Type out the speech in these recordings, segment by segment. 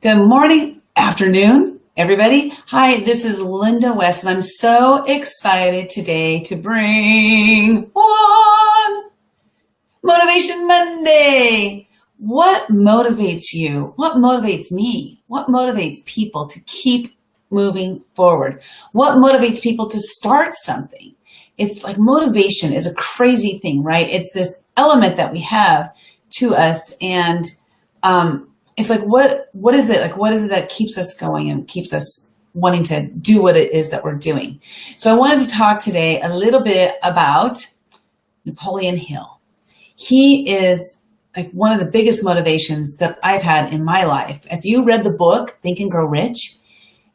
Good morning, afternoon, everybody. Hi, this is Linda West, and I'm so excited today to bring on Motivation Monday. What motivates you? What motivates me? What motivates people to keep moving forward? What motivates people to start something? It's like motivation is a crazy thing, right? It's this element that we have to us, and it's like, what is it? Like, what is it that keeps us going and keeps us wanting to do what it is that we're doing? So I wanted to talk today a little bit about Napoleon Hill. He is like one of the biggest motivations that I've had in my life. If you read the book, Think and Grow Rich,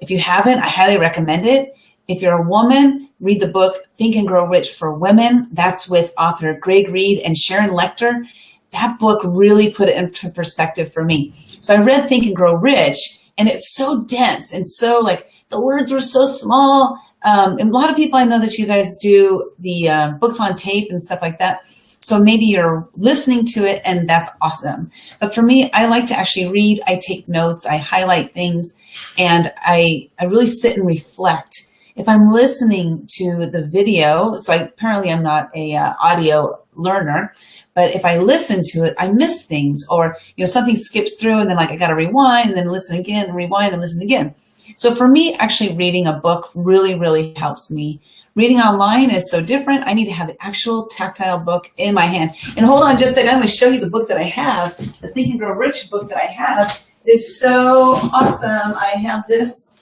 if you haven't, I highly recommend it. If you're a woman, read the book, Think and Grow Rich for Women. That's with author Greg Reed and Sharon Lechter. That book really put it into perspective for me. So I read Think and Grow Rich, and it's so dense and so like the words were so small. And a lot of people, I know that you guys do the books on tape and stuff like that. So maybe you're listening to it and that's awesome. But for me, I like to actually read. I take notes, I highlight things, and I really sit and reflect. If I'm listening to the video, so apparently I'm not a audio learner, but if I listen to it, I miss things, or something skips through, and then like I got to rewind and then listen again and rewind and listen again. So for me, actually reading a book really helps me. Reading online is so different. I need to have the actual tactile book in my hand. And hold on just a second, I'm going to show you the book that I have. The Think and Grow Rich book that I have is so awesome. I have this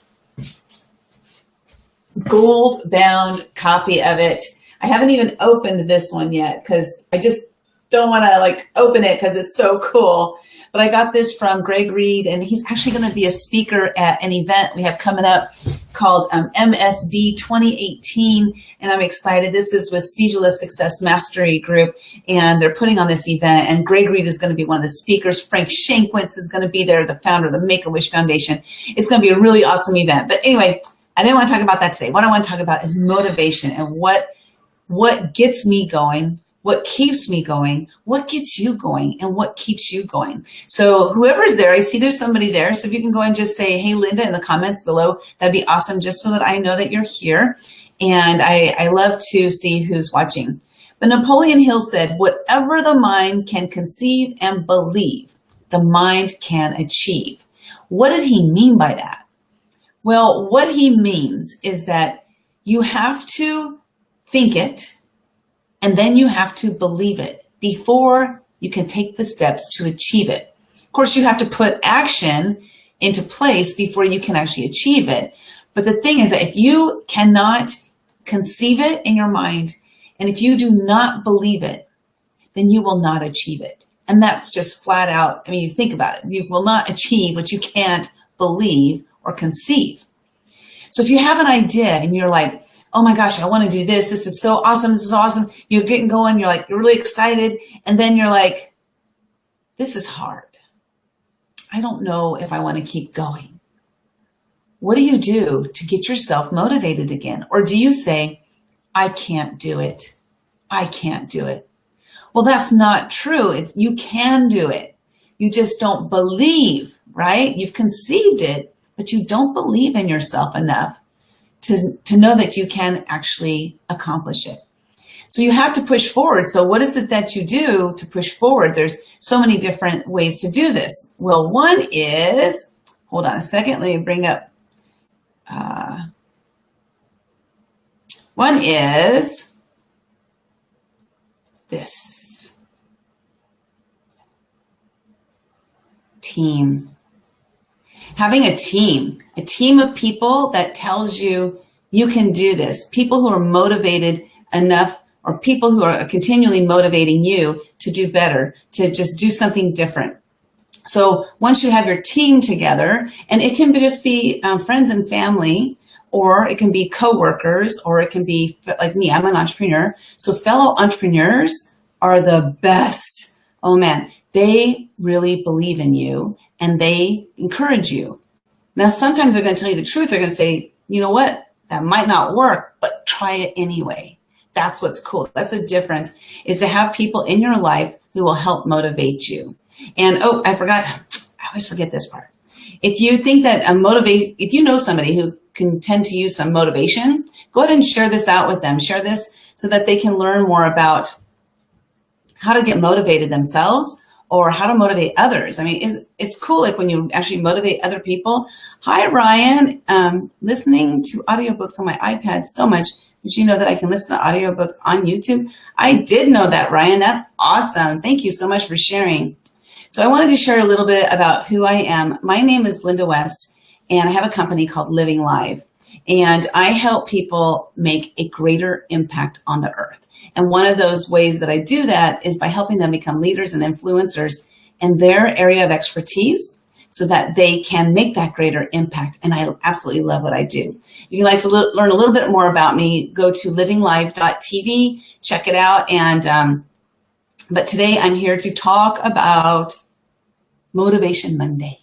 gold bound copy of it. I haven't even opened this one yet because I just don't want to like open it because it's so cool. But I got this from Greg Reed, and he's actually going to be a speaker at an event we have coming up called MSB 2018, and I'm excited. This is with Stageless Success Mastery Group, and they're putting on this event, and Greg Reed is going to be one of the speakers. Frank Shankwitz is going to be there, the founder of the Make-A-Wish Foundation. It's going to be a really awesome event. But anyway, I didn't want to talk about that today. What I want to talk about is motivation and what gets me going, what keeps me going, what gets you going, and what keeps you going. So whoever's there, I see there's somebody there. So if you can go and just say, hey, Linda, in the comments below, that'd be awesome, just so that I know that you're here. And I love to see who's watching. But Napoleon Hill said, whatever the mind can conceive and believe, the mind can achieve. What did he mean by that? Well, what he means is that you have to think it, and then you have to believe it before you can take the steps to achieve it. Of course, you have to put action into place before you can actually achieve it. But the thing is that if you cannot conceive it in your mind, and if you do not believe it, then you will not achieve it. And that's just flat out, I mean, you think about it. You will not achieve what you can't believe or conceive. So if you have an idea and you're like, oh my gosh, I want to do this. This is so awesome. This is awesome. You're getting going. You're like, you're really excited. And then you're like, this is hard. I don't know if I want to keep going. What do you do to get yourself motivated again? Or do you say, I can't do it. I can't do it. Well, that's not true. You can do it. You just don't believe, right? You've conceived it, but you don't believe in yourself enough to know that you can actually accomplish it. So you have to push forward. So what is it that you do to push forward? There's so many different ways to do this. Well, one is, hold on a second, let me bring up, one is this. Team. Having a team of people that tells you you can do this, people who are motivated enough, or people who are continually motivating you to do better, to just do something different. So once you have your team together, and it can just be friends and family, or it can be coworkers, or it can be like me, I'm an entrepreneur. So fellow entrepreneurs are the best. Oh man, they really believe in you and they encourage you. Now, sometimes they're going to tell you the truth. They're going to say, you know what, that might not work, but try it anyway. That's what's cool. That's the difference, is to have people in your life who will help motivate you. And oh, I forgot, I always forget this part. If you think that if you know somebody who can tend to use some motivation, go ahead and share this out with them. Share this so that they can learn more about how to get motivated themselves or how to motivate others. I mean, it's cool, like when you actually motivate other people. Hi, Ryan. Listening to audiobooks on my iPad so much. Did you know that I can listen to audiobooks on YouTube? I did know that, Ryan. That's awesome. Thank you so much for sharing. So I wanted to share a little bit about who I am. My name is Linda West, and I have a company called Living Live. And I help people make a greater impact on the earth. And one of those ways that I do that is by helping them become leaders and influencers in their area of expertise so that they can make that greater impact. And I absolutely love what I do. If you'd like to learn a little bit more about me, go to livinglive.tv, check it out. And but today I'm here to talk about Motivation Monday.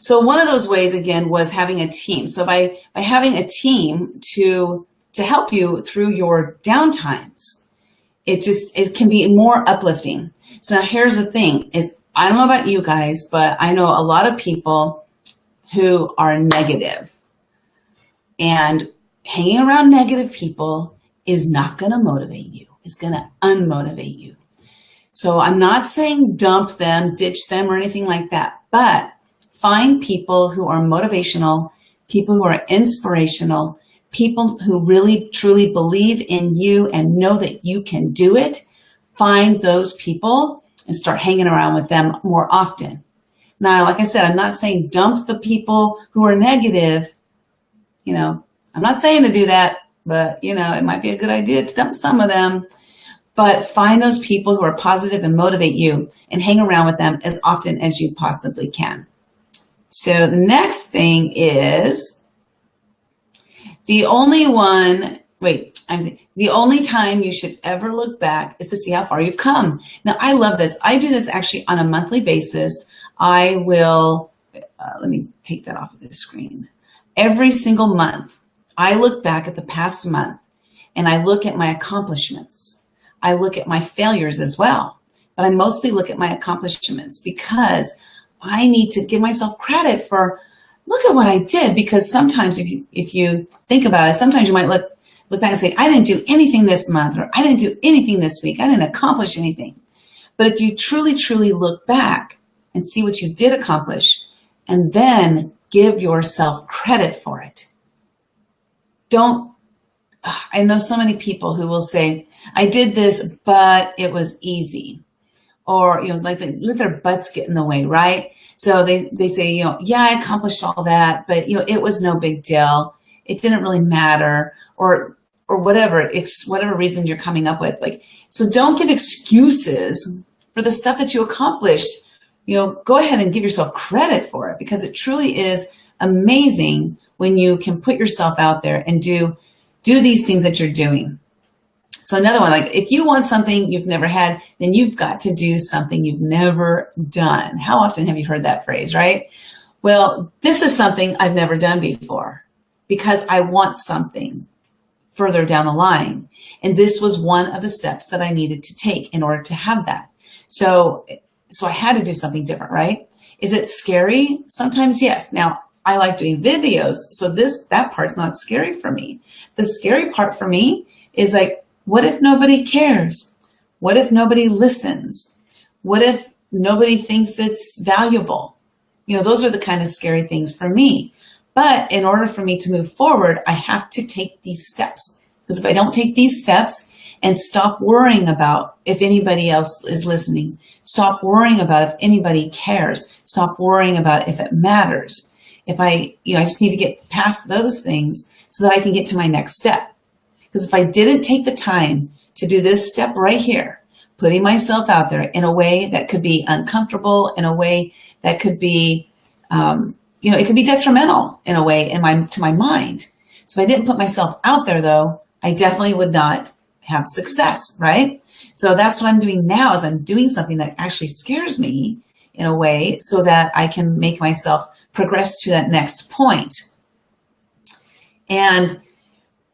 So one of those ways, again, was having a team. So by having a team to help you through your downtimes, it can be more uplifting. So now here's the thing is, I don't know about you guys, but I know a lot of people who are negative, and hanging around negative people is not going to motivate you. It's going to unmotivate you. So I'm not saying dump them, ditch them, or anything like that, but find people who are motivational, people who are inspirational, people who really truly believe in you and know that you can do it. Find those people and start hanging around with them more often. Now, like I said, I'm not saying dump the people who are negative. I'm not saying to do that, but it might be a good idea to dump some of them. But find those people who are positive and motivate you and hang around with them as often as you possibly can. So the next thing is the only time you should ever look back is to see how far you've come. Now, I love this. I do this actually on a monthly basis. I will, let me take that off of the screen. Every single month, I look back at the past month and I look at my accomplishments. I look at my failures as well, but I mostly look at my accomplishments because I need to give myself credit for, look at what I did, because sometimes if you think about it, sometimes you might look back and say, I didn't do anything this month, or I didn't do anything this week. I didn't accomplish anything. But if you truly, truly look back and see what you did accomplish and then give yourself credit for it. I know so many people who will say, I did this, but it was easy. Or, like they let their butts get in the way, right? So they say, yeah, I accomplished all that, but, it was no big deal. It didn't really matter, or whatever reason you're coming up with. So don't give excuses for the stuff that you accomplished. Go ahead and give yourself credit for it, because it truly is amazing when you can put yourself out there and do these things that you're doing. So another one, if you want something you've never had, then you've got to do something you've never done. How often have you heard that phrase, right? Well, this is something I've never done before because I want something further down the line. And this was one of the steps that I needed to take in order to have that. So I had to do something different, right? Is it scary? Sometimes, yes. Now, I like doing videos, so that part's not scary for me. The scary part for me is what if nobody cares? What if nobody listens? What if nobody thinks it's valuable? Those are the kind of scary things for me. But in order for me to move forward, I have to take these steps. Because if I don't take these steps and stop worrying about if anybody else is listening, stop worrying about if anybody cares, stop worrying about if it matters. If I just need to get past those things so that I can get to my next step. Because if I didn't take the time to do this step right here, putting myself out there in a way that could be uncomfortable, in a way that could be, it could be detrimental in a way to my mind. So if I didn't put myself out there, though, I definitely would not have success, right? So that's what I'm doing now, is I'm doing something that actually scares me in a way so that I can make myself progress to that next point. And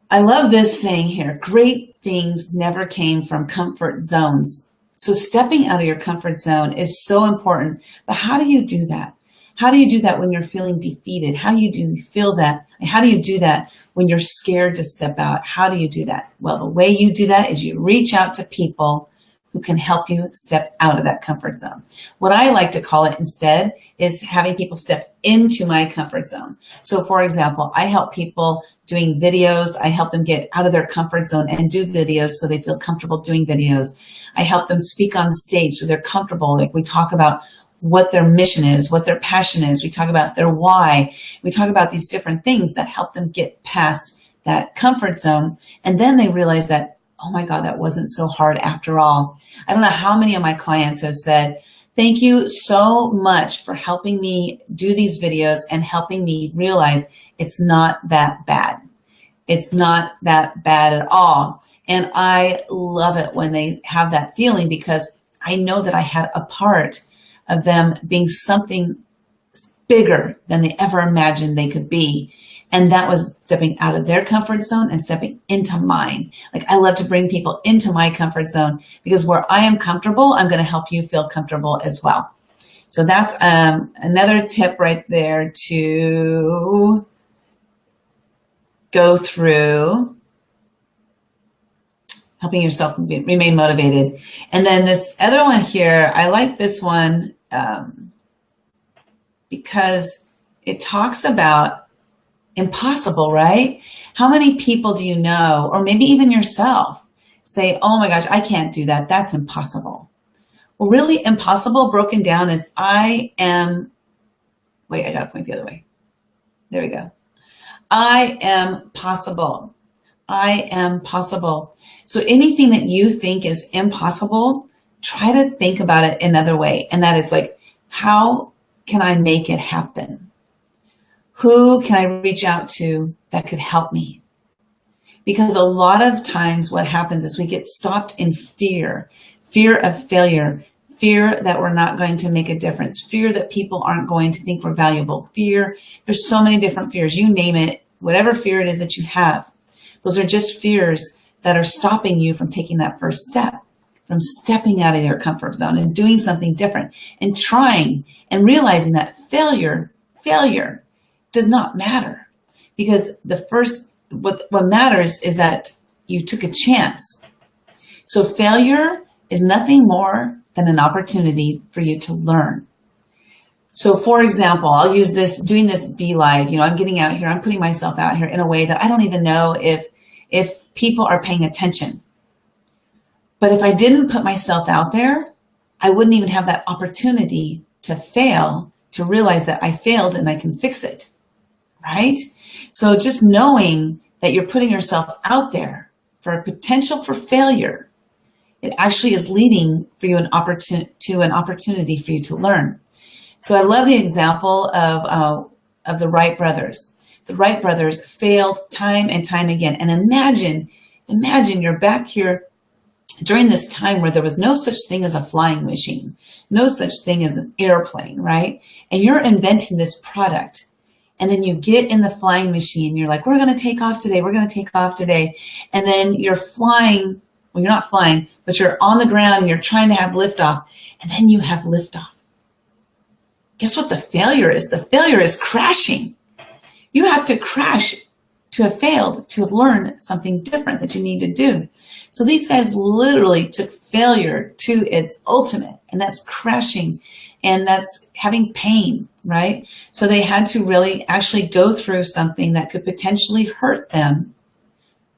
I love this saying here, great things never came from comfort zones. So stepping out of your comfort zone is so important. But how do you do that? How do you do that when you're feeling defeated? How do you feel that? How do you do that when you're scared to step out? How do you do that? Well, the way you do that is you reach out to people who can help you step out of that comfort zone. What I like to call it instead is having people step into my comfort zone. So for example, I help people doing videos. I help them get out of their comfort zone and do videos so they feel comfortable doing videos. I help them speak on stage so they're comfortable. Like we talk about what their mission is, what their passion is. We talk about their why. We talk about these different things that help them get past that comfort zone. And then they realize that, oh my God, that wasn't so hard after all. I don't know how many of my clients have said, thank you so much for helping me do these videos and helping me realize it's not that bad. It's not that bad at all. And I love it when they have that feeling, because I know that I had a part of them being something bigger than they ever imagined they could be. And that was stepping out of their comfort zone and stepping into mine. Like I love to bring people into my comfort zone, because where I am comfortable, I'm going to help you feel comfortable as well. So that's another tip right there to go through, helping yourself remain motivated. And then this other one here, I like this one because it talks about impossible, right? How many people do you know, or maybe even yourself, say, oh my gosh, I can't do that. That's impossible. Well, really impossible broken down is I am, wait, I got to point the other way. There we go. I am possible. I am possible. So anything that you think is impossible, try to think about it another way. And that is like, how can I make it happen? Who can I reach out to that could help me? Because a lot of times what happens is we get stopped in fear of failure, fear that we're not going to make a difference, fear that people aren't going to think we're valuable, fear. There's so many different fears. You name it, whatever fear it is that you have. Those are just fears that are stopping you from taking that first step, from stepping out of your comfort zone and doing something different and trying and realizing that failure does not matter, because what matters is that you took a chance. So failure is nothing more than an opportunity for you to learn. So for example, I'll use this, doing this Be Live, I'm getting out here, I'm putting myself out here in a way that I don't even know if people are paying attention. But if I didn't put myself out there, I wouldn't even have that opportunity to fail, to realize that I failed and I can fix it, right? So just knowing that you're putting yourself out there for a potential for failure, it actually is leading for you an opportunity for you to learn. So I love the example of the Wright brothers. The Wright brothers failed time and time again. And imagine you're back here during this time where there was no such thing as a flying machine, no such thing as an airplane, right? And you're inventing this product. And then you get in the flying machine. You're like, we're going to take off today. We're going to take off today. And then you're flying. Well, you're not flying, but you're on the ground and you're trying to have liftoff. And then you have liftoff. Guess what the failure is? The failure is crashing. You have to crash to have failed, to have learned something different that you need to do. So these guys literally took failure to its ultimate, and that's crashing, and that's having pain, right? So they had to really actually go through something that could potentially hurt them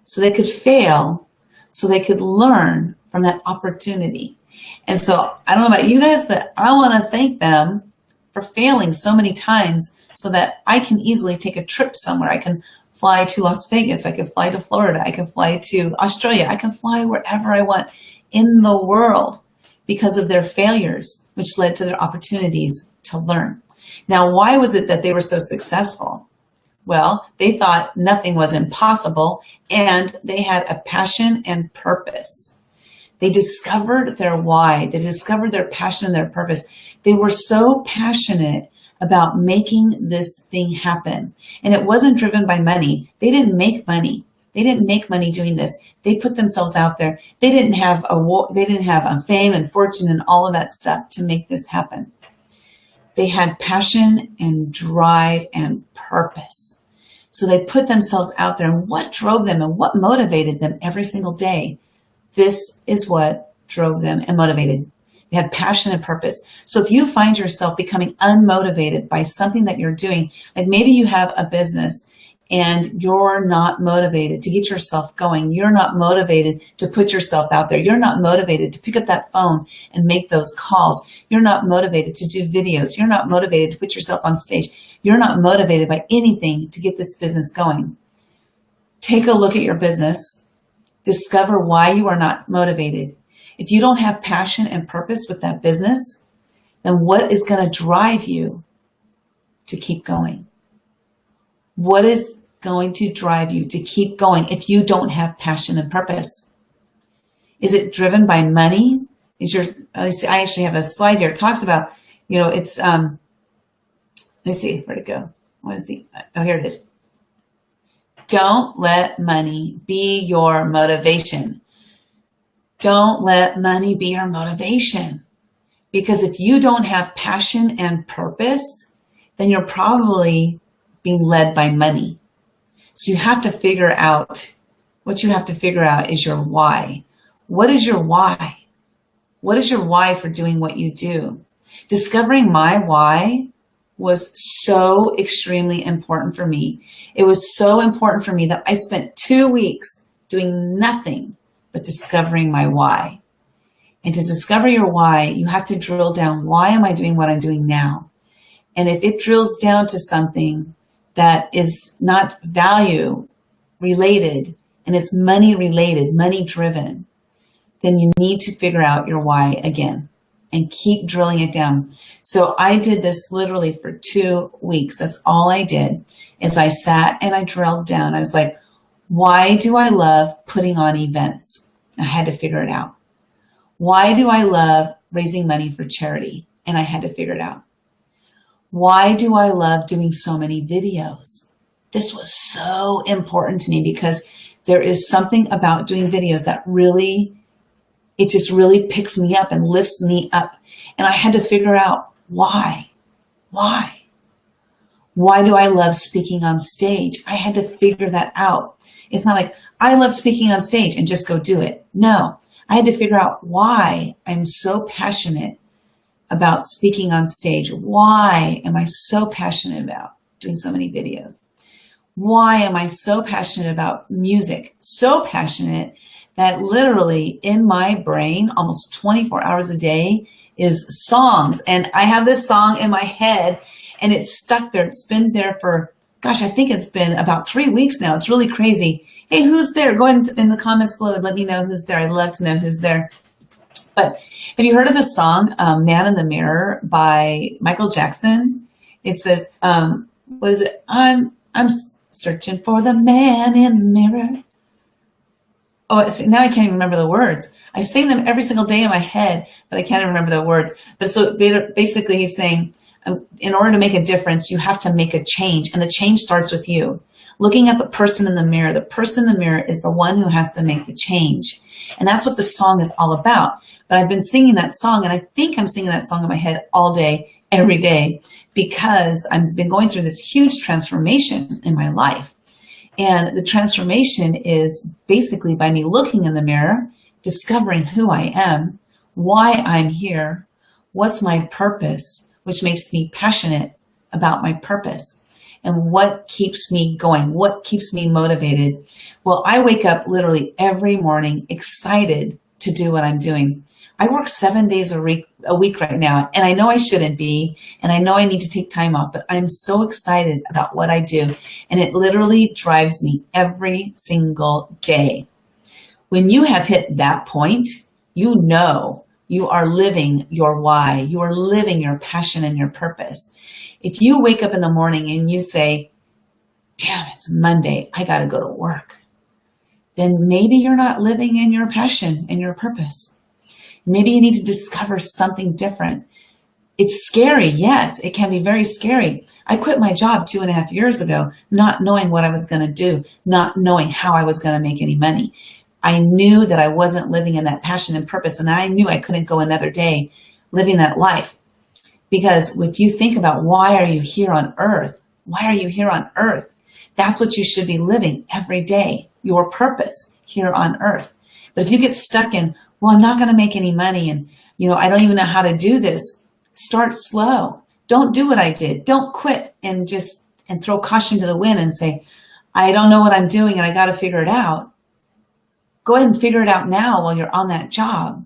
so they could fail, so they could learn from that opportunity. And so I don't know about you guys, but I want to thank them for failing so many times so that I can easily take a trip somewhere. I can fly to Las Vegas. I can fly to Florida. I can fly to Australia. I can fly wherever I want in the world because of their failures, which led to their opportunities to learn. Now, why was it that they were so successful? Well, they thought nothing was impossible, and they had a passion and purpose. They discovered their why. They discovered their passion and their purpose. They were so passionate about making this thing happen. And it wasn't driven by money. They didn't make money. They didn't make money doing this. They put themselves out there. They didn't have fame and fortune and all of that stuff to make this happen. They had passion and drive and purpose. So they put themselves out there, and what drove them and what motivated them every single day? This is what drove them and motivated. They had passion and purpose. So if you find yourself becoming unmotivated by something that you're doing, like maybe you have a business and you're not motivated to get yourself going. You're not motivated to put yourself out there. You're not motivated to pick up that phone and make those calls. You're not motivated to do videos. You're not motivated to put yourself on stage. You're not motivated by anything to get this business going. Take a look at your business. Discover why you are not motivated. If you don't have passion and purpose with that business, then what is going to drive you to keep going? What is going to drive you to keep going if you don't have passion and purpose? Is it driven by money? I actually have a slide here. It talks about, it's, let me see, where'd it go? What is he? Oh, here it is. Don't let money be your motivation. Don't let money be your motivation. Because if you don't have passion and purpose, then you're probably being led by money. So you have to figure out, what you have to figure out is your why. What is your why? What is your why for doing what you do? Discovering my why was so extremely important for me. It was so important for me that I spent 2 weeks doing nothing but discovering my why. And to discover your why, you have to drill down, why am I doing what I'm doing now? And if it drills down to something that is not value related and it's money related, money driven, then you need to figure out your why again and keep drilling it down. So I did this literally for 2 weeks. That's all I did is I sat and I drilled down. I was like, why do I love putting on events? I had to figure it out. Why do I love raising money for charity? And I had to figure it out. Why do I love doing so many videos? This was so important to me because there is something about doing videos that really, it just really picks me up and lifts me up. And I had to figure out why. Why? Why do I love speaking on stage? I had to figure that out. It's not like I love speaking on stage and just go do it. No, I had to figure out why I'm so passionate about speaking on stage. Why am I so passionate about doing so many videos? Why am I so passionate about music? So passionate that literally in my brain, almost 24 hours a day is songs. And I have this song in my head and it's stuck there. It's been there for, gosh, I think it's been about 3 weeks now. It's really crazy. Hey, who's there? Go ahead in the comments below and let me know who's there. I'd love to know who's there. But have you heard of the song Man in the Mirror by Michael Jackson? It says, what is it? I'm searching for the man in the mirror. Oh, see, now I can't even remember the words. I sing them every single day in my head, but I can't even remember the words. But so basically he's saying, in order to make a difference, you have to make a change. And the change starts with you. Looking at the person in the mirror. The person in the mirror is the one who has to make the change. And that's what the song is all about. But I've been singing that song, and I think I'm singing that song in my head all day, every day, because I've been going through this huge transformation in my life. And the transformation is basically by me looking in the mirror, discovering who I am, why I'm here, what's my purpose, which makes me passionate about my purpose, and what keeps me going, what keeps me motivated. Well, I wake up literally every morning excited to do what I'm doing. I work 7 days a week right now, and I know I shouldn't be, and I know I need to take time off, but I'm so excited about what I do, and it literally drives me every single day. When you have hit that point, you know you are living your why. You are living your passion and your purpose. If you wake up in the morning and you say, damn, it's Monday, I got to go to work, then maybe you're not living in your passion and your purpose. Maybe you need to discover something different. It's scary. Yes, it can be very scary. I quit my job 2.5 years ago, not knowing what I was going to do, not knowing how I was going to make any money. I knew that I wasn't living in that passion and purpose, and I knew I couldn't go another day living that life. Because if you think about why are you here on earth? Why are you here on earth? That's what you should be living every day, your purpose here on earth. But if you get stuck in, well, I'm not going to make any money and, I don't even know how to do this, start slow. Don't do what I did. Don't quit and throw caution to the wind and say, I don't know what I'm doing and I got to figure it out. Go ahead and figure it out now while you're on that job,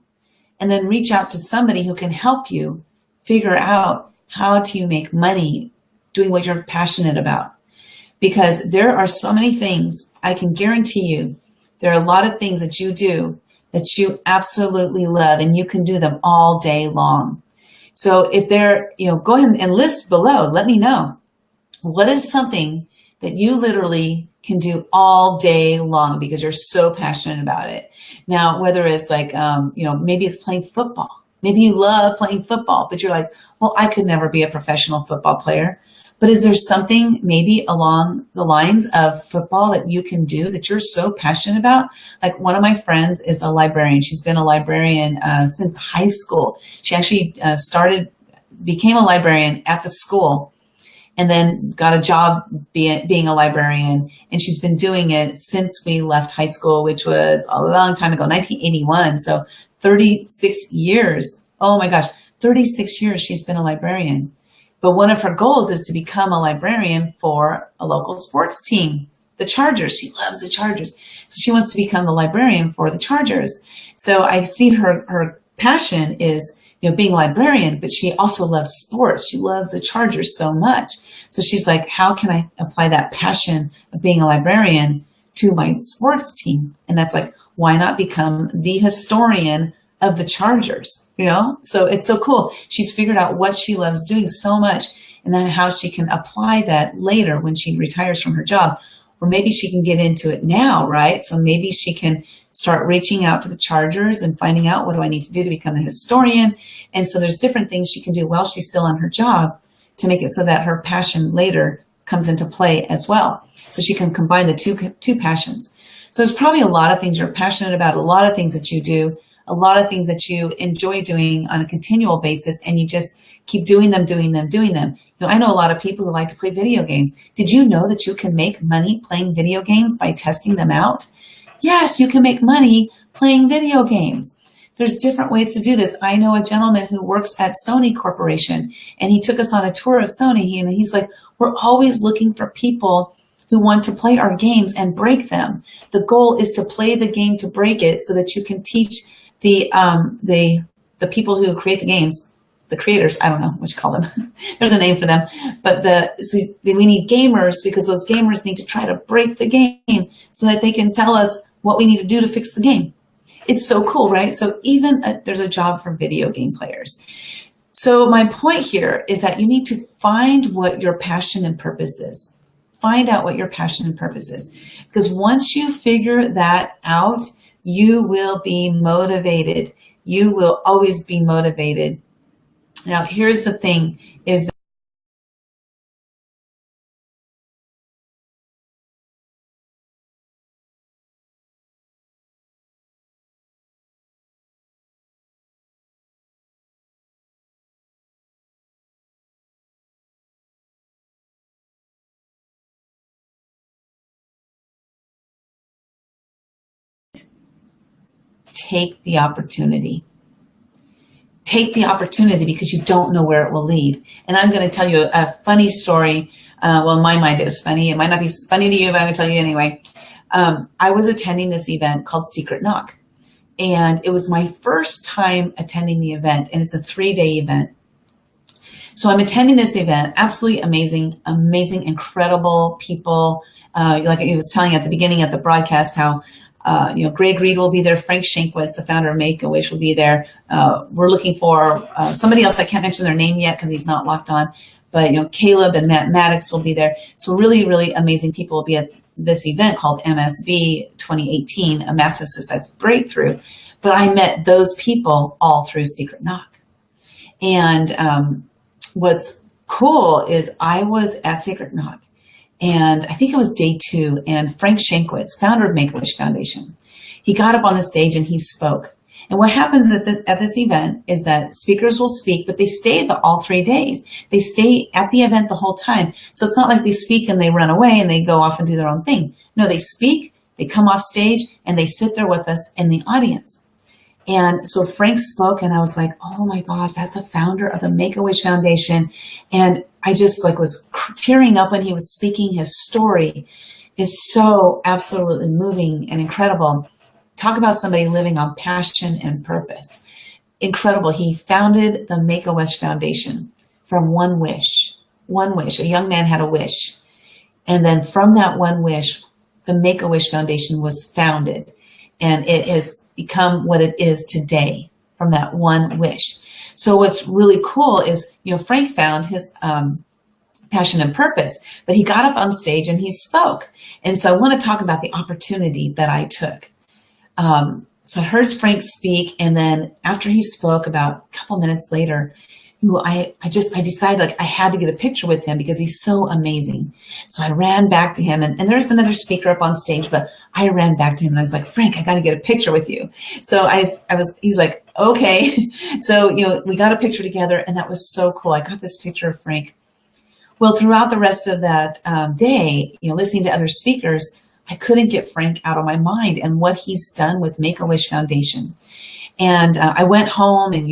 and then reach out to somebody who can help you figure out how to make money doing what you're passionate about. Because there are so many things, I can guarantee you, there are a lot of things that you do that you absolutely love, and you can do them all day long. So if go ahead and list below, let me know. What is something that you literally can do all day long because you're so passionate about it? Now, whether it's like, maybe it's playing football. Maybe you love playing football, but you're like, well, I could never be a professional football player. But is there something maybe along the lines of football that you can do that you're so passionate about? Like, one of my friends is a librarian. She's been a librarian since high school. She actually became a librarian at the school, and then got a job being a librarian. And she's been doing it since we left high school, which was a long time ago, 1981. So 36 years. Oh my gosh, 36 years she's been a librarian. But one of her goals is to become a librarian for a local sports team, the Chargers. She loves the Chargers. So she wants to become the librarian for the Chargers. So I see her passion is, being a librarian, but she also loves sports. She loves the Chargers so much. So she's like, how can I apply that passion of being a librarian to my sports team? And that's like, why not become the historian of the Chargers? So it's so cool. She's figured out what she loves doing so much, and then how she can apply that later when she retires from her job. Or maybe she can get into it now, right? So maybe she can start reaching out to the Chargers and finding out, what do I need to do to become the historian? And so there's different things she can do while she's still on her job to make it so that her passion later comes into play as well. So she can combine the two passions. So there's probably a lot of things you're passionate about, a lot of things that you do, a lot of things that you enjoy doing on a continual basis, and you just keep doing them. I know a lot of people who like to play video games. Did you know that you can make money playing video games by testing them out? Yes, you can make money playing video games. There's different ways to do this. I know a gentleman who works at Sony Corporation, and he took us on a tour of Sony, and he's like, we're always looking for people who want to play our games and break them. The goal is to play the game to break it so that you can teach the people who create the games, the creators, I don't know what you call them. There's a name for them. But we need gamers, because those gamers need to try to break the game so that they can tell us what we need to do to fix the game. It's so cool, right? So even there's a job for video game players. So my point here is that you need to find what your passion and purpose is. Find out what your passion and purpose is. Because once you figure that out, you will be motivated. You will always be motivated. Now, here's the thing, is that take the opportunity. Take the opportunity, because you don't know where it will lead. And I'm going to tell you a funny story. Well, in my mind, it was funny. It might not be funny to you, but I'm going to tell you anyway. I was attending this event called Secret Knock. And it was my first time attending the event, and it's a 3-day event. So I'm attending this event, absolutely amazing, incredible people. Like I was telling you at the beginning of the broadcast, how Greg Reed will be there. Frank Shankwitz, the founder of Make-A-Wish, will be there. We're looking for somebody else. I can't mention their name yet because he's not locked on. But Caleb and Matt Maddox will be there. So really, really amazing people will be at this event called MSB 2018, a Massive Success Breakthrough. But I met those people all through Secret Knock. And what's cool is I was at Secret Knock, and I think it was day 2, and Frank Shankwitz, founder of Make-A-Wish Foundation, he got up on the stage and he spoke. And what happens at this event is that speakers will speak, but they stay all 3 days. They stay at the event the whole time. So it's not like they speak and they run away and they go off and do their own thing. No, they speak, they come off stage, and they sit there with us in the audience. And so Frank spoke, and I was like, oh my gosh, that's the founder of the Make-A-Wish Foundation. And I just like was tearing up when he was speaking. His story is so absolutely moving and incredible. Talk about somebody living on passion and purpose. Incredible. He founded the Make-A-Wish Foundation from one wish. One wish. A young man had a wish. And then from that one wish, the Make-A-Wish Foundation was founded. And it has become what it is today from that one wish. So what's really cool is, Frank found his passion and purpose, but he got up on stage and he spoke. And so I want to talk about the opportunity that I took. So I heard Frank speak, and then after he spoke, about a couple minutes later, I decided like I had to get a picture with him because he's so amazing. So I ran back to him, and there's another speaker up on stage, but I ran back to him and I was like, Frank, I got to get a picture with you. So he's like, okay. So, we got a picture together, and that was so cool. I got this picture of Frank. Well, throughout the rest of that day, listening to other speakers, I couldn't get Frank out of my mind and what he's done with Make-A-Wish Foundation. And I went home and,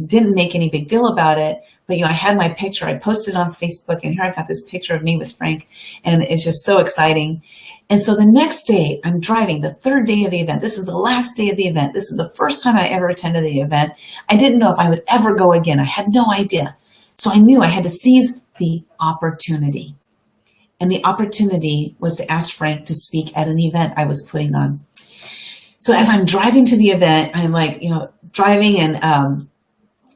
didn't make any big deal about it. But, I had my picture. I posted on Facebook, and here I got this picture of me with Frank. And it's just so exciting. And so the next day, I'm driving, the third day of the event. This is the last day of the event. This is the first time I ever attended the event. I didn't know if I would ever go again. I had no idea. So I knew I had to seize the opportunity. And the opportunity was to ask Frank to speak at an event I was putting on. So as I'm driving to the event, I'm like, driving and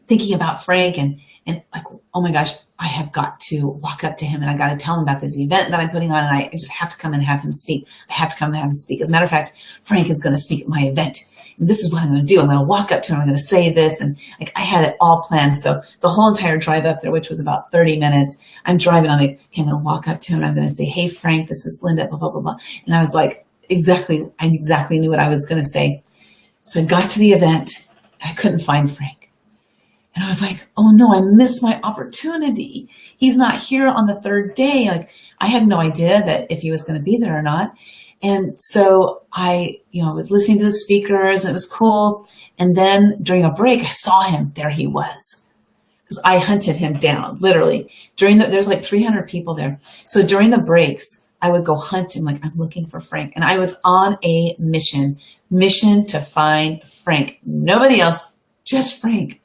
thinking about Frank and like, oh my gosh, I have got to walk up to him and I got to tell him about this event that I'm putting on, and I just have to come and have him speak. I have to come and have him speak. As a matter of fact, Frank is going to speak at my event. And this is what I'm going to do. I'm going to walk up to him. I'm going to say this. And like, I had it all planned. So the whole entire drive up there, which was about 30 minutes, I'm driving. I'm like, okay, I'm going to walk up to him. And I'm going to say, hey, Frank, this is Linda, blah, blah, blah, blah. And I was like, I exactly knew what I was going to say. So I got to the event and I couldn't find Frank. And I was like, oh no, I missed my opportunity. He's not here on the third day. Like, I had no idea that if he was going to be there or not. And so I was listening to the speakers, and it was cool. And then during a break, I saw him. There he was. Because I hunted him down, literally. There's like 300 people there. So during the breaks, I would go hunt him, like, I'm looking for Frank. And I was on a mission to find Frank. Nobody else, just Frank.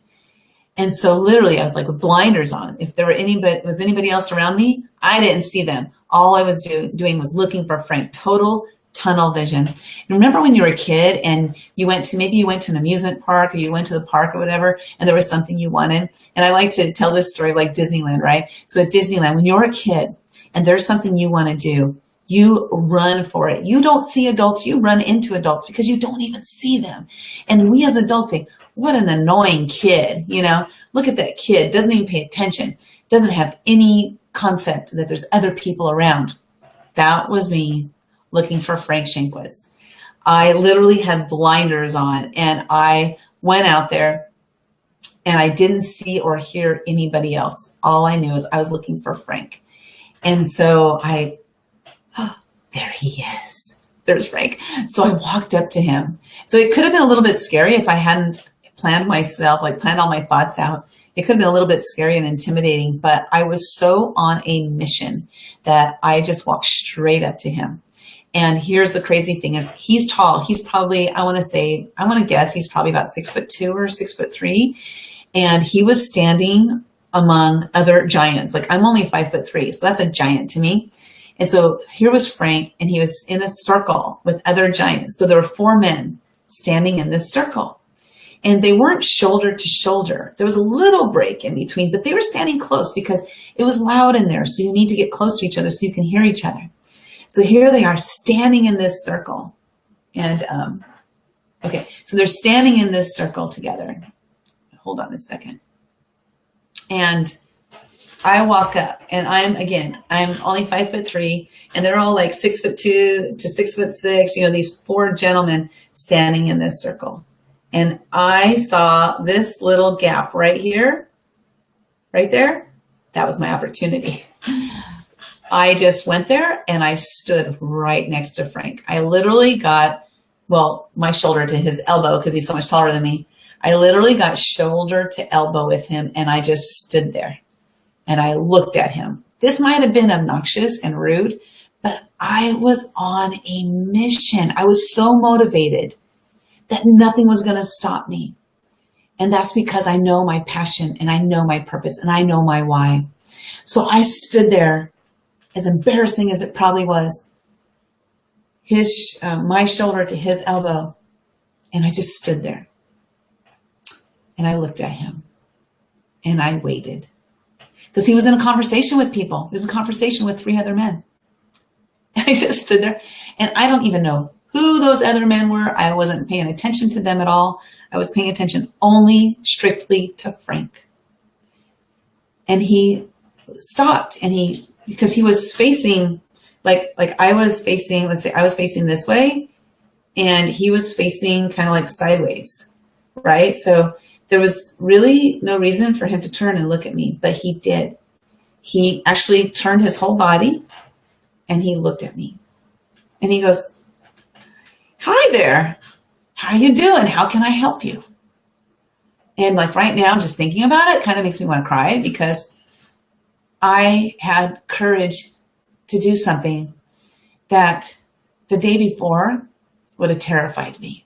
And so literally I was like with blinders on. If there was anybody else around me, I didn't see them. All I was doing was looking for Frank. Total tunnel vision. And remember when you were a kid and maybe you went to an amusement park, or you went to the park or whatever, and there was something you wanted. And I like to tell this story like Disneyland, right? So at Disneyland, when you're a kid and there's something you want to do, you run for it. You don't see adults, you run into adults because you don't even see them. And we as adults think, what an annoying kid, look at that kid, doesn't even pay attention, doesn't have any concept that there's other people around. That was me looking for Frank Shinkwitz. I literally had blinders on, and I went out there and I didn't see or hear anybody else. All I knew is I was looking for Frank. And so there he is. There's Frank. So I walked up to him. So it could have been a little bit scary if I hadn't planned all my thoughts out. It could have been a little bit scary and intimidating, but I was so on a mission that I just walked straight up to him. And here's the crazy thing is he's tall. He's probably, I want to guess he's probably about 6'2" or 6'3". And he was standing among other giants. Like, I'm only 5'3", so that's a giant to me. And so here was Frank, and he was in a circle with other giants. So there were 4 men standing in this circle. And they weren't shoulder to shoulder. There was a little break in between, but they were standing close because it was loud in there. So you need to get close to each other so you can hear each other. So here they are standing in this circle. And, okay, so they're standing in this circle together. Hold on a second. And I walk up, and I'm only 5'3", and they're all like 6'2" to 6'6", these 4 gentlemen standing in this circle. And I saw this little gap right here, right there. That was my opportunity. I just went there and I stood right next to Frank. I literally got, well, my shoulder to his elbow because he's so much taller than me. I literally got shoulder to elbow with him, and I just stood there and I looked at him. This might have been obnoxious and rude, but I was on a mission. I was so motivated that nothing was going to stop me. And that's because I know my passion and I know my purpose and I know my why. So I stood there, as embarrassing as it probably was, my shoulder to his elbow, and I just stood there. And I looked at him and I waited because he was in a conversation with people. He was in a conversation with 3 other men. And I just stood there, and I don't even know who those other men were. I wasn't paying attention to them at all. I was paying attention only strictly to Frank. And he stopped, and because he was facing, like I was facing, let's say I was facing this way, and he was facing kind of like sideways, right? So there was really no reason for him to turn and look at me, but he did. He actually turned his whole body and he looked at me and he goes, "Hi there. How are you doing? How can I help you?" And like right now, just thinking about it kind of makes me want to cry because I had courage to do something that the day before would have terrified me.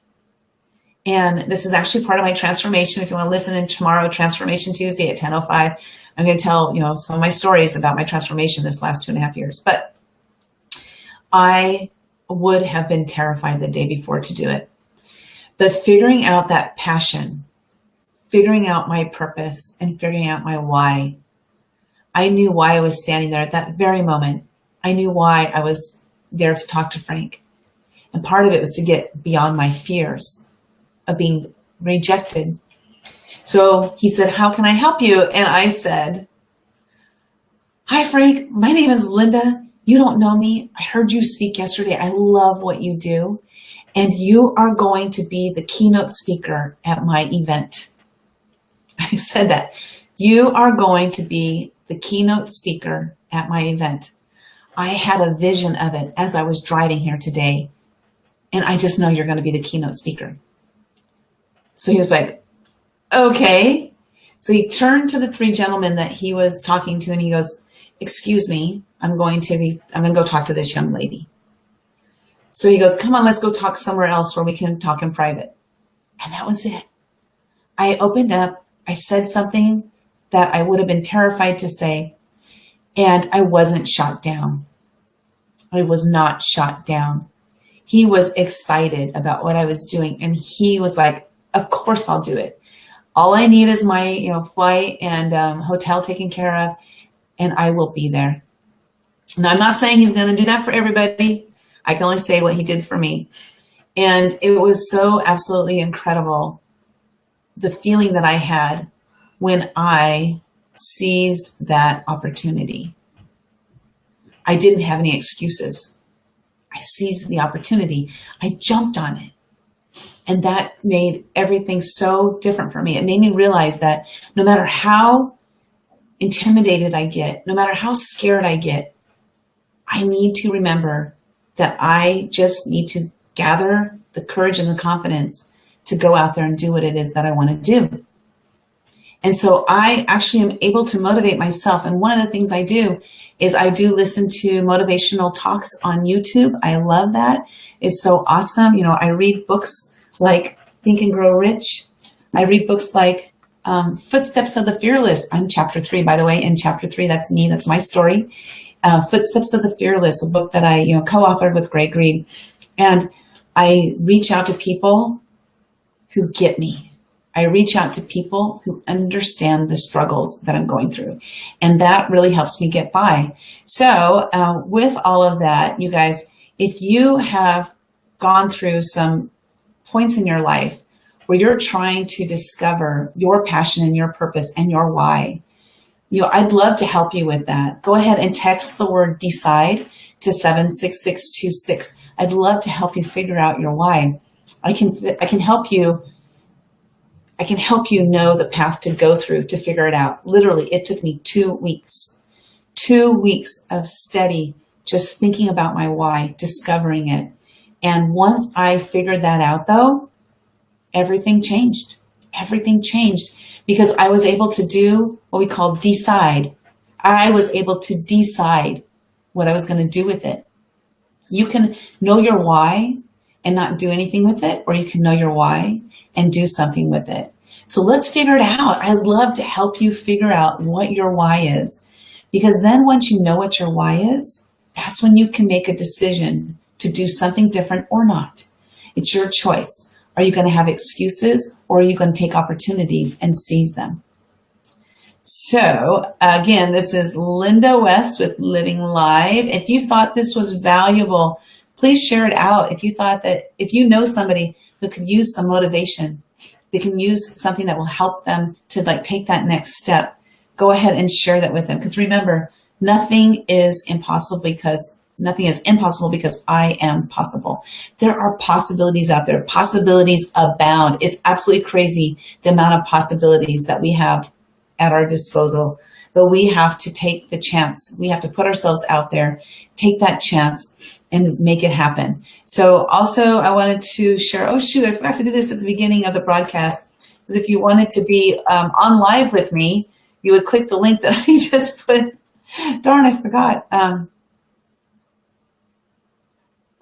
And this is actually part of my transformation. If you want to listen in tomorrow, Transformation Tuesday at 10:05, I'm going to tell, some of my stories about my transformation this last 2.5 years. But I would have been terrified the day before to do it. But figuring out that passion, figuring out my purpose, and figuring out my why, I knew why I was standing there at that very moment. I knew why I was there to talk to Frank. And part of it was to get beyond my fears of being rejected. So he said, "How can I help you?" And I said, "Hi, Frank. My name is Linda. You don't know me. I heard you speak yesterday. I love what you do. And you are going to be the keynote speaker at my event." I said that. "You are going to be the keynote speaker at my event. I had a vision of it as I was driving here today. And I just know you're going to be the keynote speaker." So he was like, "Okay." So he turned to the 3 gentlemen that he was talking to and he goes, "Excuse me, I'm going to go talk to this young lady." So he goes, "Come on, let's go talk somewhere else where we can talk in private." And that was it. I opened up, I said something that I would have been terrified to say, and I wasn't shot down. I was not shot down. He was excited about what I was doing, and he was like, "Of course I'll do it. All I need is my flight and hotel taken care of, and I will be there." Now, I'm not saying he's going to do that for everybody. I can only say what he did for me. And it was so absolutely incredible, the feeling that I had when I seized that opportunity. I didn't have any excuses. I seized the opportunity. I jumped on it. And that made everything so different for me. It made me realize that no matter how intimidated I get, no matter how scared I get, I need to remember that I just need to gather the courage and the confidence to go out there and do what it is that I want to do. And so I actually am able to motivate myself. And one of the things I do is I do listen to motivational talks on YouTube. I love that. It's so awesome. I read books like Think and Grow Rich. I read books like Footsteps of the Fearless. I'm chapter 3, by the way. In chapter 3, that's me. That's my story. Footsteps of the Fearless, a book that I co-authored with Greg Reed. And I reach out to people who get me. I reach out to people who understand the struggles that I'm going through. And that really helps me get by. So with all of that, you guys, if you have gone through some points in your life where you're trying to discover your passion and your purpose and your why, I'd love to help you with that. Go ahead and text the word DECIDE to 76626. I'd love to help you figure out your why. I can help you I can help you know the path to go through to figure it out. Literally, it took me 2 weeks, 2 weeks of steady, just thinking about my why, discovering it. And once I figured that out though, everything changed. Everything changed because I was able to do what we call decide. I was able to decide what I was going to do with it. You can know your why and not do anything with it, or you can know your why and do something with it. So let's figure it out. I love to help you figure out what your why is, because then once you know what your why is, that's when you can make a decision to do something different or not. It's your choice. Are you going to have excuses, or are you going to take opportunities and seize them? So again, this is Linda West with Living Live. If you thought this was valuable, please share it out. If you thought that, if you know somebody who could use some motivation, they can use something that will help them to like take that next step, go ahead and share that with them. Because remember, nothing is impossible because I am possible. There are possibilities out there. Possibilities abound. It's absolutely crazy the amount of possibilities that we have at our disposal, but we have to take the chance. We have to put ourselves out there, take that chance, and make it happen. So also I wanted to share, oh shoot, I forgot to do this at the beginning of the broadcast, because if you wanted to be on live with me, you would click the link that I just put. Darn, I forgot.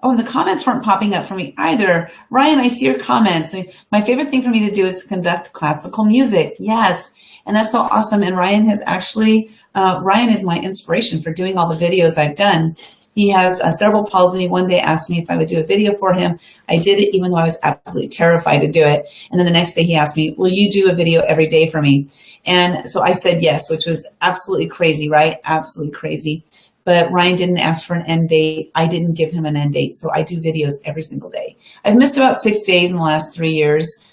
Oh, and the comments weren't popping up for me either. Ryan, I see your comments. My favorite thing for me to do is to conduct classical music. Yes. And that's so awesome. And Ryan has actually, Ryan is my inspiration for doing all the videos I've done. He has cerebral palsy. One day asked me if I would do a video for him. I did it even though I was absolutely terrified to do it. And then the next day he asked me, will you do a video every day for me? And so I said yes, which was absolutely crazy, right? Absolutely crazy. But Ryan didn't ask for an end date. I didn't give him an end date. So I do videos every single day. I've missed about 6 days in the last 3 years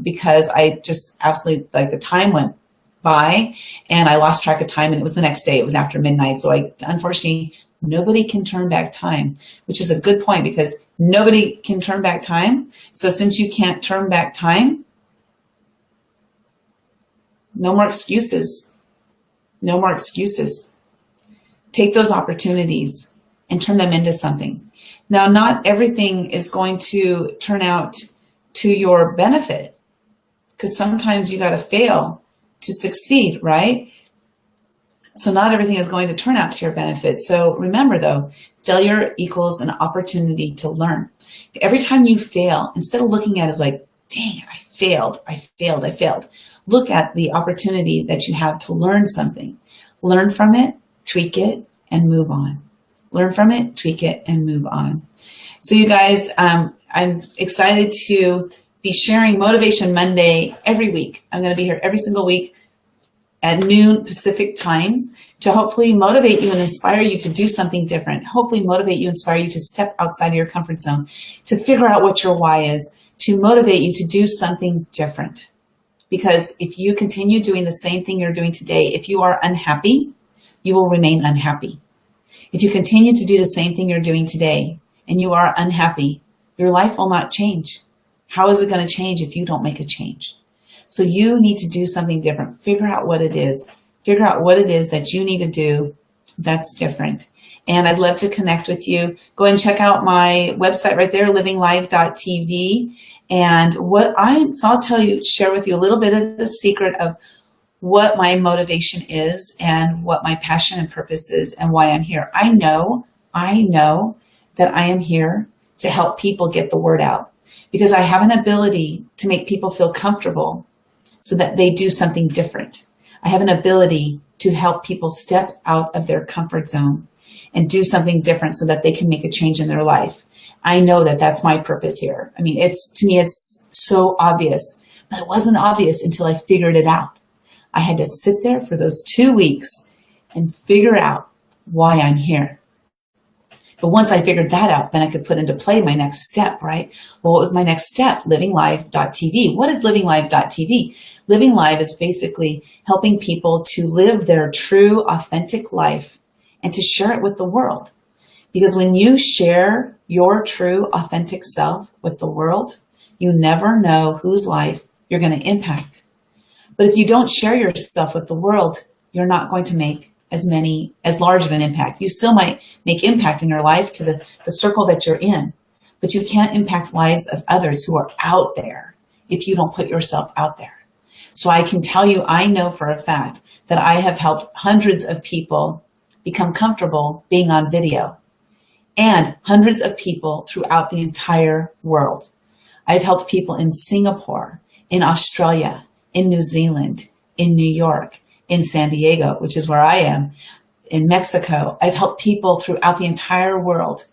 because I just absolutely, like, the time went by and I lost track of time, and it was the next day. It was after midnight. So unfortunately, nobody can turn back time, which is a good point because nobody can turn back time. So since you can't turn back time, no more excuses. No more excuses. Take those opportunities and turn them into something. Now, not everything is going to turn out to your benefit, because sometimes you got to fail to succeed, right? So not everything is going to turn out to your benefit. So remember though, failure equals an opportunity to learn. Every time you fail, instead of looking at it as like, dang, I failed. Look at the opportunity that you have to learn something. Learn from it, tweak it, and move on. Learn from it, tweak it, and move on. So you guys, I'm excited to be sharing Motivation Monday every week. I'm going to be here every single week at noon Pacific time to hopefully motivate you and inspire you to do something different. Hopefully motivate you, inspire you to step outside of your comfort zone, to figure out what your why is, to motivate you to do something different. Because if you continue doing the same thing you're doing today, if you are unhappy, you will remain unhappy. If you continue to do the same thing you're doing today and you are unhappy, your life will not change. How is it going to change if you don't make a change? So you need to do something different. Figure out what it is. Figure out what it is that you need to do that's different. And I'd love to connect with you. Go ahead and check out my website right there, livinglive.tv. And so I'll share with you a little bit of the secret of what my motivation is and what my passion and purpose is and why I'm here. I know that I am here to help people get the word out, because I have an ability to make people feel comfortable so that they do something different. I have an ability to help people step out of their comfort zone and do something different so that they can make a change in their life. I know that that's my purpose here. I mean, to me, it's so obvious, but it wasn't obvious until I figured it out. I had to sit there for those 2 weeks and figure out why I'm here. But once I figured that out, then I could put into play my next step, right? Well, what was my next step? Livinglive.tv. What is livinglive.tv? Living Live is basically helping people to live their true, authentic life and to share it with the world. Because when you share your true, authentic self with the world, you never know whose life you're going to impact. But if you don't share yourself with the world, you're not going to make as large of an impact. You still might make impact in your life to the circle that you're in, but you can't impact lives of others who are out there if you don't put yourself out there. So I can tell you, I know for a fact that I have helped hundreds of people become comfortable being on video, and hundreds of people throughout the entire world. I've helped people in Singapore, in Australia, in New Zealand, in New York, in San Diego, which is where I am, in Mexico. I've helped people throughout the entire world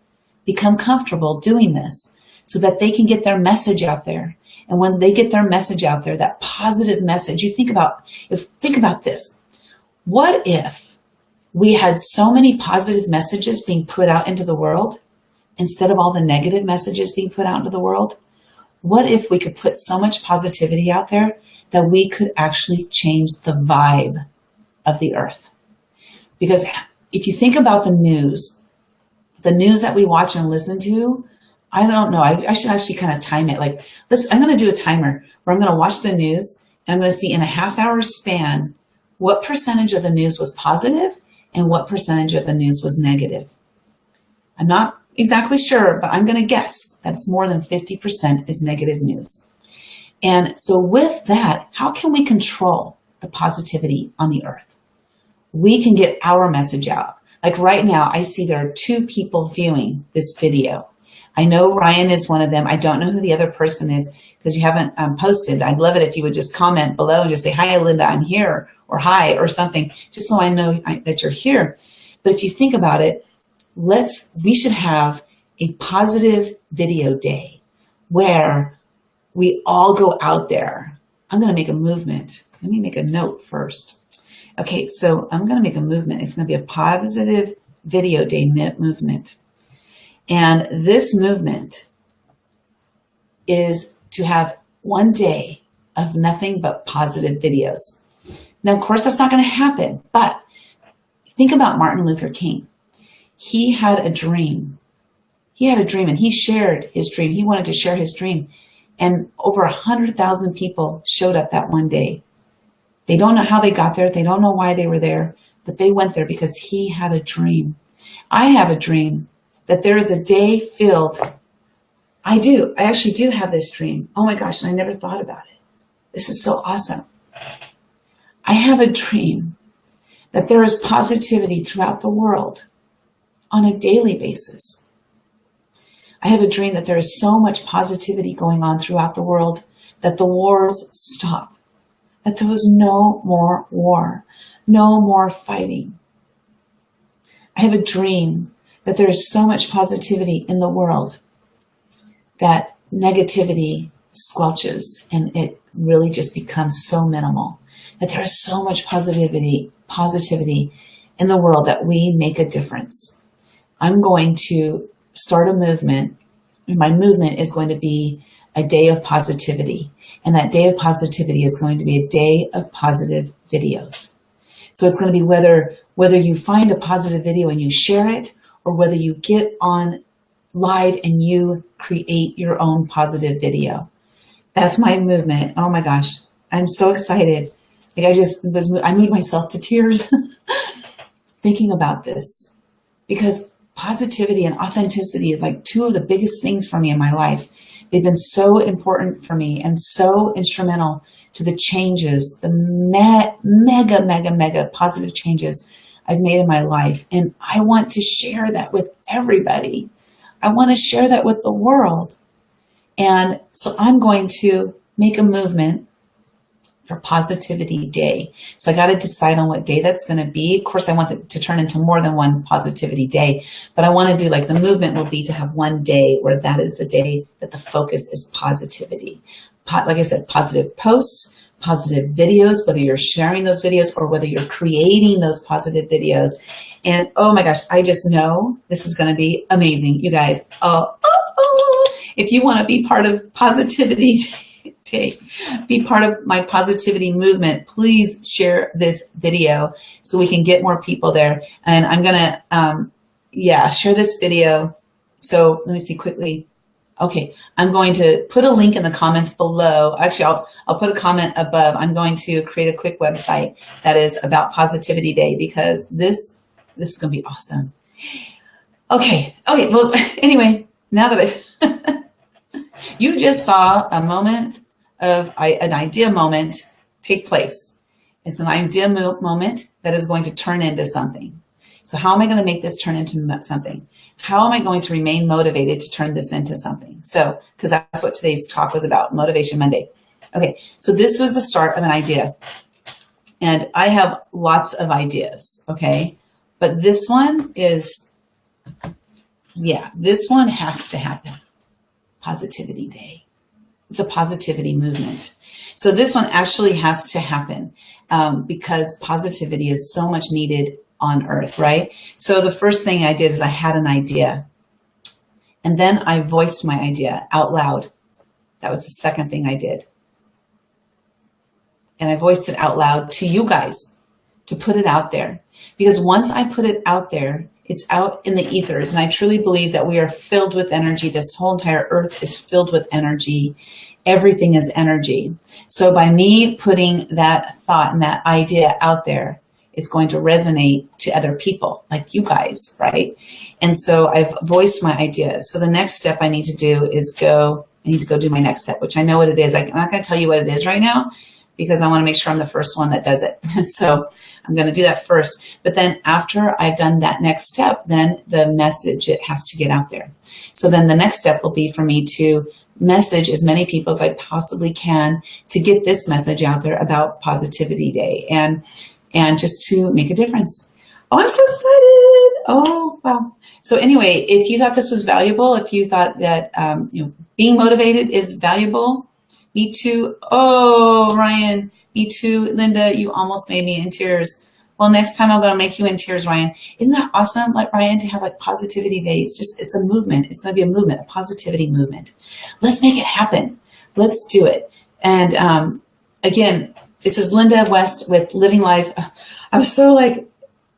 become comfortable doing this so that they can get their message out there. And when they get their message out there, that positive message, think about this. What if we had so many positive messages being put out into the world instead of all the negative messages being put out into the world? What if we could put so much positivity out there that we could actually change the vibe of the earth? Because if you think about the news that we watch and listen to, I don't know, I should actually kind of time it. Like, I'm going to do a timer where I'm going to watch the news and I'm going to see in a half-hour span what percentage of the news was positive and what percentage of the news was negative. I'm not exactly sure, but I'm going to guess that's more than 50% is negative news. And so with that, how can we control the positivity on the earth? We can get our message out. Like right now, I see there are 2 people viewing this video. I know Ryan is one of them. I don't know who the other person is because you haven't posted. I'd love it if you would just comment below and just say, hi, Linda, I'm here, or hi, or something, just so I know that you're here. But if you think about it, we should have a positive video day where we all go out there. I'm going to make a movement. Let me make a note first. Okay, so I'm going to make a movement. It's going to be a positive video day movement. And this movement is to have one day of nothing but positive videos. Now, of course, that's not going to happen, but think about Martin Luther King. He had a dream. He had a dream and he shared his dream. He wanted to share his dream. And over 100,000 people showed up that one day. They don't know how they got there. They don't know why they were there, but they went there because he had a dream. I have a dream that there is a day filled. I actually do have this dream. Oh my gosh, and I never thought about it. This is so awesome. I have a dream that there is positivity throughout the world on a daily basis. I have a dream that there is so much positivity going on throughout the world that the wars stop, that there was no more war, no more fighting. I have a dream that there is so much positivity in the world that negativity squelches and it really just becomes so minimal. That there is so much positivity in the world that we make a difference. I'm going to start a movement, and my movement is going to be a day of positivity. And that day of positivity is going to be a day of positive videos. So it's going to be whether you find a positive video and you share it, or whether you get on live and you create your own positive video. That's my movement. Oh my gosh, I'm so excited. Like I moved myself to tears thinking about this, because positivity and authenticity is like 2 of the biggest things for me in my life. They've been so important for me and so instrumental to the changes, the mega positive changes I've made in my life. And I want to share that with everybody. I want to share that with the world. And so I'm going to make a movement for Positivity Day. So I got to decide on what day that's going to be. Of course, I want it to turn into more than one Positivity Day, but I want to do, like, the movement will be to have one day where that is the day that the focus is positivity. Like I said, positive posts, positive videos, whether you're sharing those videos or whether you're creating those positive videos. And oh my gosh, I just know this is going to be amazing, you guys. If you want to be part of Positivity Day, be part of my positivity movement, please share this video so we can get more people there. And I'm going to, share this video. So let me see quickly. Okay, I'm going to put a link in the comments below. Actually, I'll put a comment above. I'm going to create a quick website that is about Positivity Day, because this is going to be awesome. Okay. Well, anyway, now that you just saw a moment of an idea moment take place. It's an idea moment that is going to turn into something. So how am I going to make this turn into something? How am I going to remain motivated to turn this into something? So, because that's what today's talk was about, Motivation Monday. Okay, so this was the start of an idea. And I have lots of ideas, okay? But this one is, yeah, this one has to happen. Positivity Day. It's a positivity movement. So this one actually has to happen because positivity is so much needed on earth, right? So the first thing I did is I had an idea, and then I voiced my idea out loud. That was the second thing I did. And I voiced it out loud to you guys to put it out there. Because once I put it out there, it's out in the ethers. And I truly believe that we are filled with energy. This whole entire earth is filled with energy. Everything is energy. So by me putting that thought and that idea out there, it's going to resonate to other people like you guys, right? And so I've voiced my idea. So the next step I need to do is I need to go do my next step, which I know what it is. I'm not going to tell you what it is right now because I want to make sure I'm the first one that does it. So I'm going to do that first. But then after I've done that next step, then the message, it has to get out there. So then the next step will be for me to message as many people as I possibly can to get this message out there about Positivity Day and just to make a difference. Oh, I'm so excited. Oh, wow. So anyway, if you thought this was valuable, if you thought that being motivated is valuable, me too. Oh, Ryan, me too. Linda, you almost made me in tears. Well, next time I'm going to make you in tears, Ryan. Isn't that awesome, like Ryan, to have like Positivity Days? It's a movement. It's going to be a movement, a positivity movement. Let's make it happen. Let's do it. And again, this is Linda West with Living Life. I'm so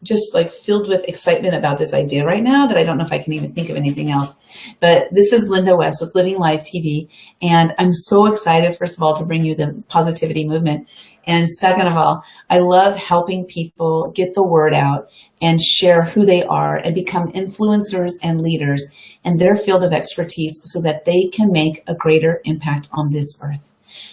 just filled with excitement about this idea right now that I don't know if I can even think of anything else. But this is Linda West with Living Life TV. And I'm so excited, first of all, to bring you the positivity movement. And second of all, I love helping people get the word out and share who they are and become influencers and leaders in their field of expertise so that they can make a greater impact on this earth.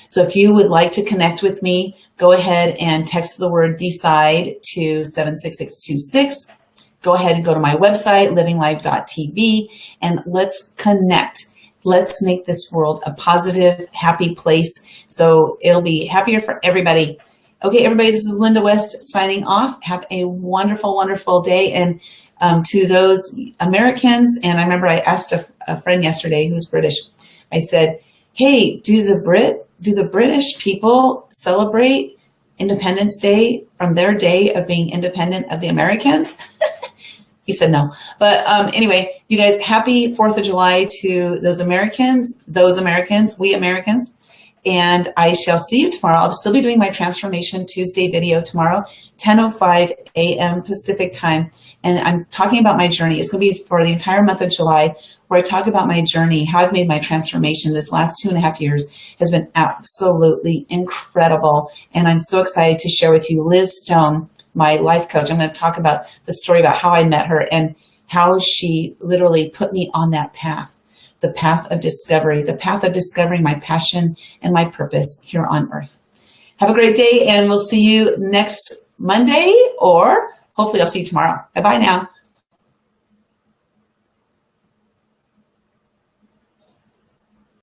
So if you would like to connect with me, go ahead and text the word DECIDE to 76626. Go ahead and go to my website, livinglife.tv, and let's connect. Let's make this world a positive, happy place so it'll be happier for everybody. Okay, everybody, this is Linda West signing off. Have a wonderful, wonderful day. And to those Americans, and I remember I asked a friend yesterday who's British, I said, hey, do the British people celebrate Independence Day from their day of being independent of the Americans? He said no. But anyway, you guys, happy 4th of July to those Americans, we Americans. And I shall see you tomorrow. I'll still be doing my Transformation Tuesday video tomorrow, 10:05 a.m. Pacific time. And I'm talking about my journey. It's going to be for the entire month of July, where I talk about my journey, how I've made my transformation. This last 2.5 years has been absolutely incredible. And I'm so excited to share with you Liz Stone, my life coach. I'm going to talk about the story about how I met her and how she literally put me on that path, the path of discovery, the path of discovering my passion and my purpose here on earth. Have a great day, and we'll see you next Monday, or hopefully I'll see you tomorrow. Bye-bye now.